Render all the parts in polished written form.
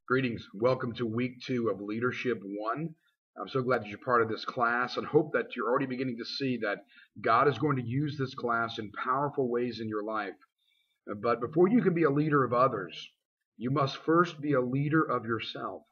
Greetings. Welcome to week 2 of Leadership 1. I'm so glad that you're part of this class and hope that you're already beginning to see that God is going to use this class in powerful ways in your life. But before you can be a leader of others, you must first be a leader of yourself.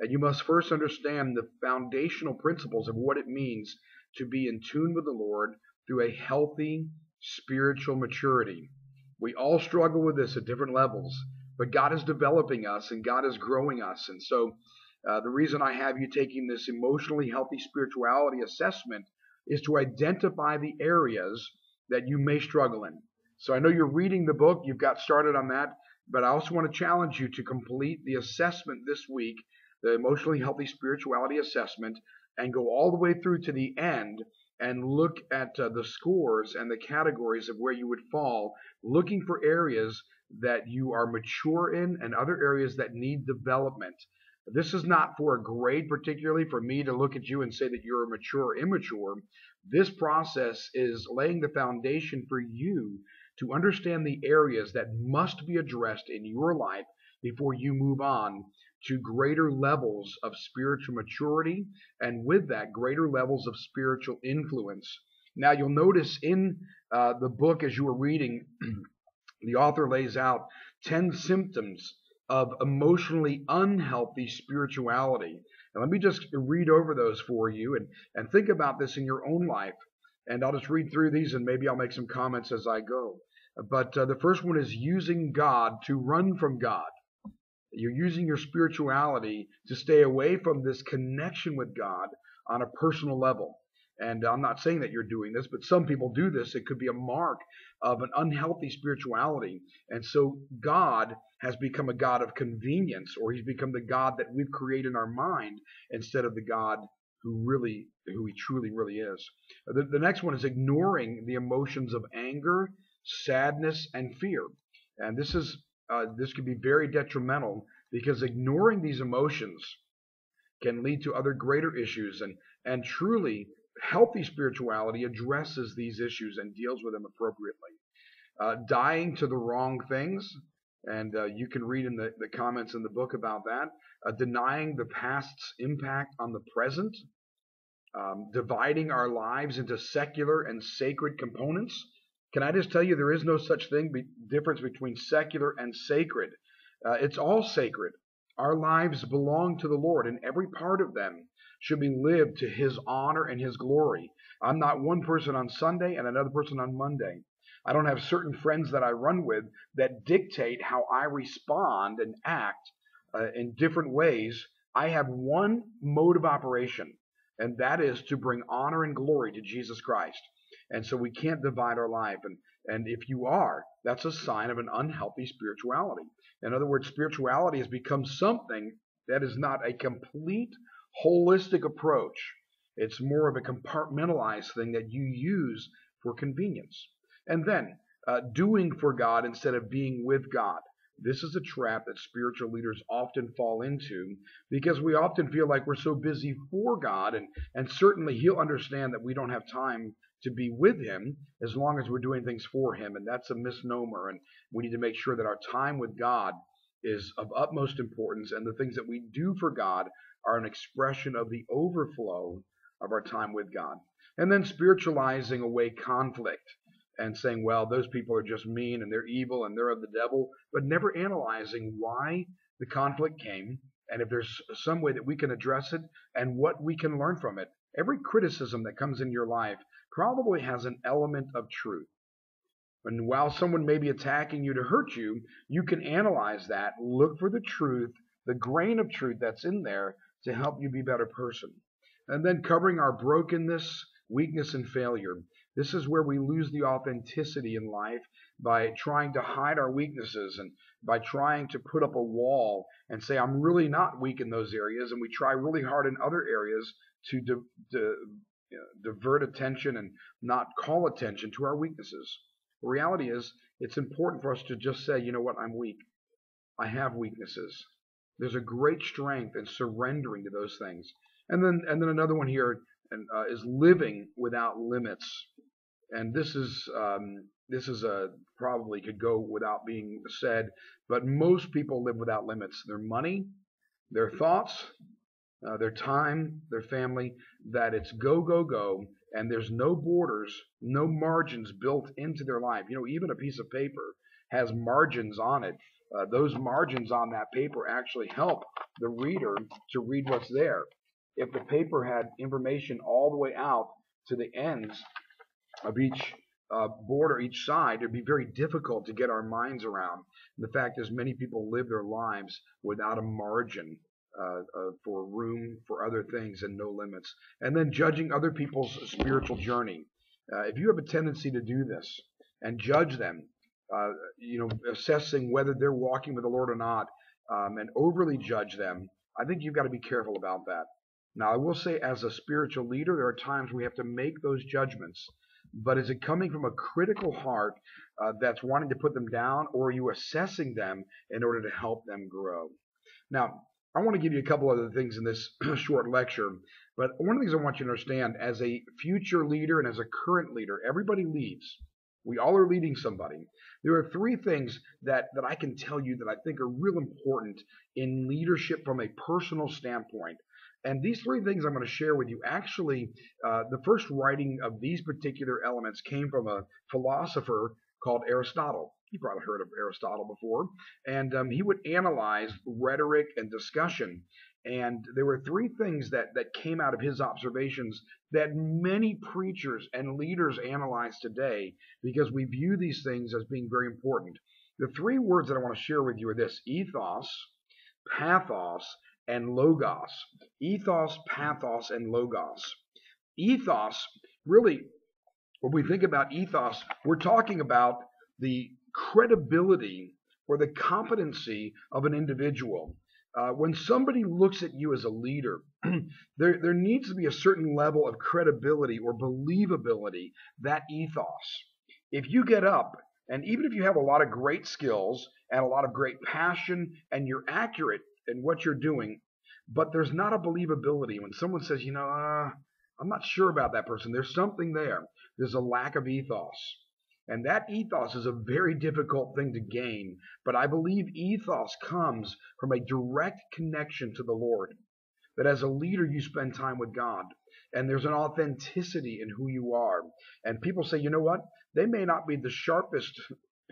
And you must first understand the foundational principles of what it means to be in tune with the Lord through a healthy spiritual maturity. We all struggle with this at different levels, but God is developing us and God is growing us. And so the reason I have you taking this emotionally healthy spirituality assessment is to identify the areas that you may struggle in. So I know you're reading the book, you've got started on that, but I also want to challenge you to complete the assessment this week, the emotionally healthy spirituality assessment, and go all the way through to the end and look at the scores and the categories of where you would fall, looking for areas that you are mature in and other areas that need development. This is not for a grade, particularly for me to look at you and say that you're mature or immature. This process is laying the foundation for you to understand the areas that must be addressed in your life before you move on to greater levels of spiritual maturity, and with that, greater levels of spiritual influence. Now, you'll notice in the book as you were reading, the author lays out 10 symptoms of emotionally unhealthy spirituality. And let me just read over those for you and think about this in your own life. And I'll just read through these and maybe I'll make some comments as I go. But the first one is using God to run from God. You're using your spirituality to stay away from this connection with God on a personal level. And I'm not saying that you're doing this, but some people do this. It could be a mark of an unhealthy spirituality. And so God has become a God of convenience, or he's become the God that we've created in our mind instead of the God who he truly really is. The next one is ignoring the emotions of anger, sadness, and fear. And this can be very detrimental because ignoring these emotions can lead to other greater issues, and truly healthy spirituality addresses these issues and deals with them appropriately. Dying to the wrong things, and you can read in the comments in the book about that. Denying the past's impact on the present. Dividing our lives into secular and sacred components. Can I just tell you, there is no such difference between secular and sacred. It's all sacred. Our lives belong to the Lord, and every part of them should be lived to his honor and his glory. I'm not one person on Sunday and another person on Monday. I don't have certain friends that I run with that dictate how I respond and act in different ways. I have one mode of operation, and that is to bring honor and glory to Jesus Christ. And so we can't divide our life. And if you are, that's a sign of an unhealthy spirituality. In other words, spirituality has become something that is not a complete, holistic approach. It's more of a compartmentalized thing that you use for convenience. And then doing for God instead of being with God. This is a trap that spiritual leaders often fall into because we often feel like we're so busy for God, and certainly he'll understand that we don't have time to be with him as long as we're doing things for him, and that's a misnomer, and we need to make sure that our time with God is of utmost importance, and the things that we do for God are an expression of the overflow of our time with God. And then spiritualizing away conflict and saying, well, those people are just mean and they're evil and they're of the devil, but never analyzing why the conflict came and if there's some way that we can address it and what we can learn from it. Every criticism that comes in your life probably has an element of truth. And while someone may be attacking you to hurt you, you can analyze that, look for the truth, the grain of truth that's in there to help you be a better person. And then covering our brokenness, weakness, and failure. This is where we lose the authenticity in life by trying to hide our weaknesses and by trying to put up a wall and say, I'm really not weak in those areas. And we try really hard in other areas to divert attention and not call attention to our weaknesses. The reality is, it's important for us to just say, you know what, I'm weak. I have weaknesses. There's a great strength in surrendering to those things. And then another one here is living without limits. And this is probably could go without being said, but most people live without limits. Their money, their thoughts, their time, their family, that it's go, go, go, and there's no borders, no margins built into their life. Even a piece of paper has margins on it. Those margins on that paper actually help the reader to read what's there. If the paper had information all the way out to the ends of each border, each side, it'd be very difficult to get our minds around. And the fact is, many people live their lives without a margin for room for other things and no limits. And then judging other people's spiritual journey. If you have a tendency to do this and judge them, assessing whether they're walking with the Lord or not, and overly judge them, I think you've got to be careful about that. Now, I will say, as a spiritual leader, there are times we have to make those judgments. But is it coming from a critical heart that's wanting to put them down, or are you assessing them in order to help them grow? Now, I want to give you a couple other things in this short lecture, but one of the things I want you to understand, as a future leader and as a current leader, everybody leads. We all are leading somebody. There are three things that I can tell you that I think are real important in leadership from a personal standpoint. And these three things I'm going to share with you, actually, the first writing of these particular elements came from a philosopher called Aristotle. You probably heard of Aristotle before. And he would analyze rhetoric and discussion. And there were three things that came out of his observations that many preachers and leaders analyze today, because we view these things as being very important. The three words that I want to share with you are this: ethos, pathos, and logos. Ethos, pathos, and logos. Ethos, really, when we think about ethos, we're talking about the credibility or the competency of an individual. When somebody looks at you as a leader, there needs to be a certain level of credibility or believability, that ethos. If you get up, and even if you have a lot of great skills and a lot of great passion and you're accurate in what you're doing, but there's not a believability. When someone says, I'm not sure about that person, there's something there. There's a lack of ethos. And that ethos is a very difficult thing to gain, but I believe ethos comes from a direct connection to the Lord. That as a leader, you spend time with God, and there's an authenticity in who you are. And people say, you know what? They may not be the sharpest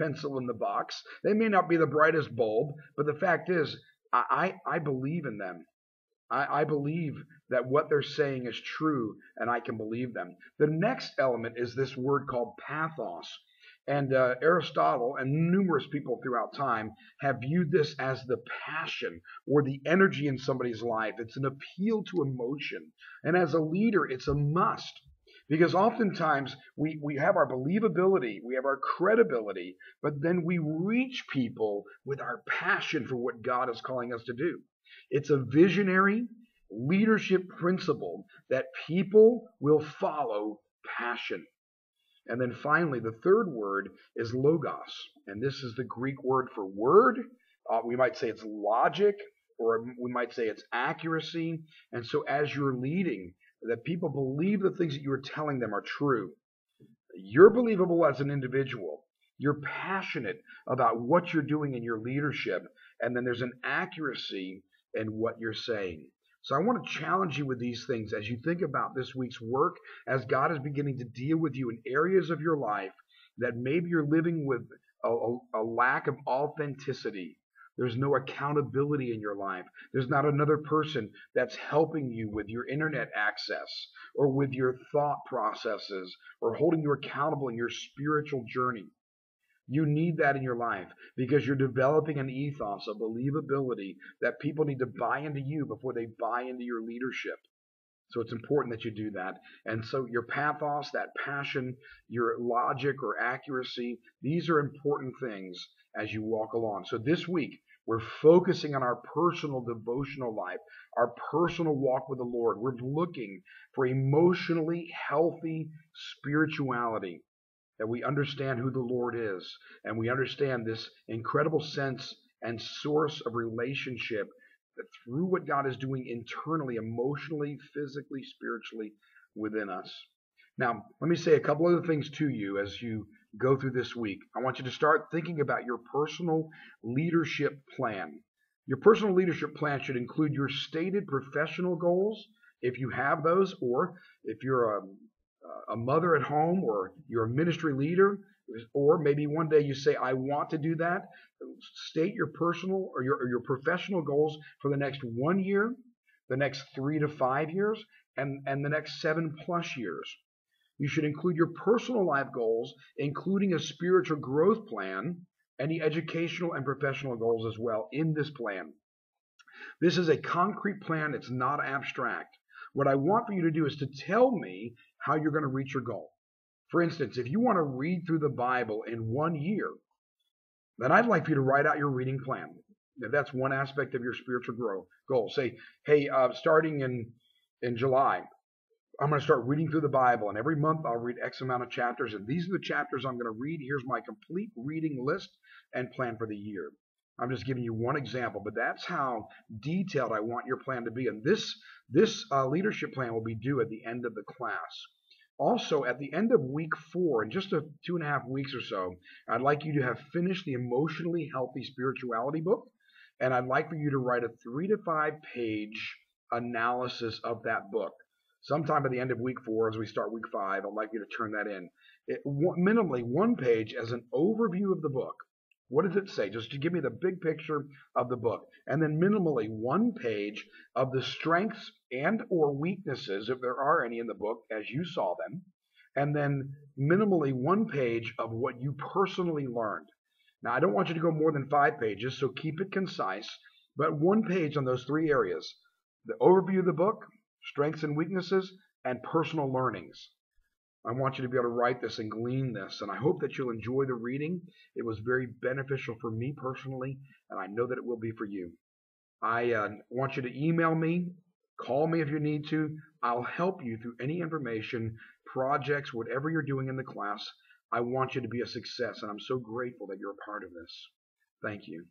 pencil in the box. They may not be the brightest bulb, but the fact is, I believe in them. I believe that what they're saying is true, and I can believe them. The next element is this word called pathos. And Aristotle and numerous people throughout time have viewed this as the passion or the energy in somebody's life. It's an appeal to emotion. And as a leader, it's a must. Because oftentimes we have our believability, we have our credibility, but then we reach people with our passion for what God is calling us to do. It's a visionary leadership principle that people will follow passion. And then finally, the third word is logos. And this is the Greek word for word. We might say it's logic, or we might say it's accuracy. And so as you're leading, that people believe the things that you are telling them are true. You're believable as an individual. You're passionate about what you're doing in your leadership. And then there's an accuracy in what you're saying. So I want to challenge you with these things as you think about this week's work, as God is beginning to deal with you in areas of your life that maybe you're living with a lack of authenticity. There's no accountability in your life. There's not another person that's helping you with your internet access or with your thought processes or holding you accountable in your spiritual journey. You need that in your life because you're developing an ethos, a believability that people need to buy into you before they buy into your leadership. So it's important that you do that. And so your pathos, that passion, your logic or accuracy, these are important things as you walk along. So this week, we're focusing on our personal devotional life, our personal walk with the Lord. We're looking for emotionally healthy spirituality. That we understand who the Lord is, and we understand this incredible sense and source of relationship that through what God is doing internally, emotionally, physically, spiritually within us. Now, let me say a couple other things to you as you go through this week. I want you to start thinking about your personal leadership plan. Your personal leadership plan should include your stated professional goals, if you have those, or if you're a mother at home, or you're a ministry leader, or maybe one day you say, I want to do that. State your personal or your professional goals for the next 1 year, the next 3 to 5 years, and the next 7+ years. You should include your personal life goals, including a spiritual growth plan, any educational and professional goals as well in this plan. This is a concrete plan. It's not abstract. What I want for you to do is to tell me how you're going to reach your goal. For instance, if you want to read through the Bible in 1 year, then I'd like for you to write out your reading plan. Now, that's one aspect of your spiritual goal. Say, hey, starting in July, I'm going to start reading through the Bible, and every month I'll read X amount of chapters, and these are the chapters I'm going to read. Here's my complete reading list and plan for the year. I'm just giving you one example, but that's how detailed I want your plan to be. And this leadership plan will be due at the end of the class. Also, at the end of week 4, in just 2.5 weeks or so, I'd like you to have finished the Emotionally Healthy Spirituality book, and I'd like for you to write a 3 to 5 page analysis of that book. Sometime at the end of week 4, as we start week 5, I'd like you to turn that in. Minimally 1 page as an overview of the book. What does it say? Just to give me the big picture of the book. And then minimally 1 page of the strengths and or weaknesses, if there are any in the book, as you saw them. And then minimally 1 page of what you personally learned. Now, I don't want you to go more than 5 pages, so keep it concise. But 1 page on those 3 areas. The overview of the book, strengths and weaknesses, and personal learnings. I want you to be able to write this and glean this, and I hope that you'll enjoy the reading. It was very beneficial for me personally, and I know that it will be for you. I want you to email me, call me if you need to. I'll help you through any information, projects, whatever you're doing in the class. I want you to be a success, and I'm so grateful that you're a part of this. Thank you.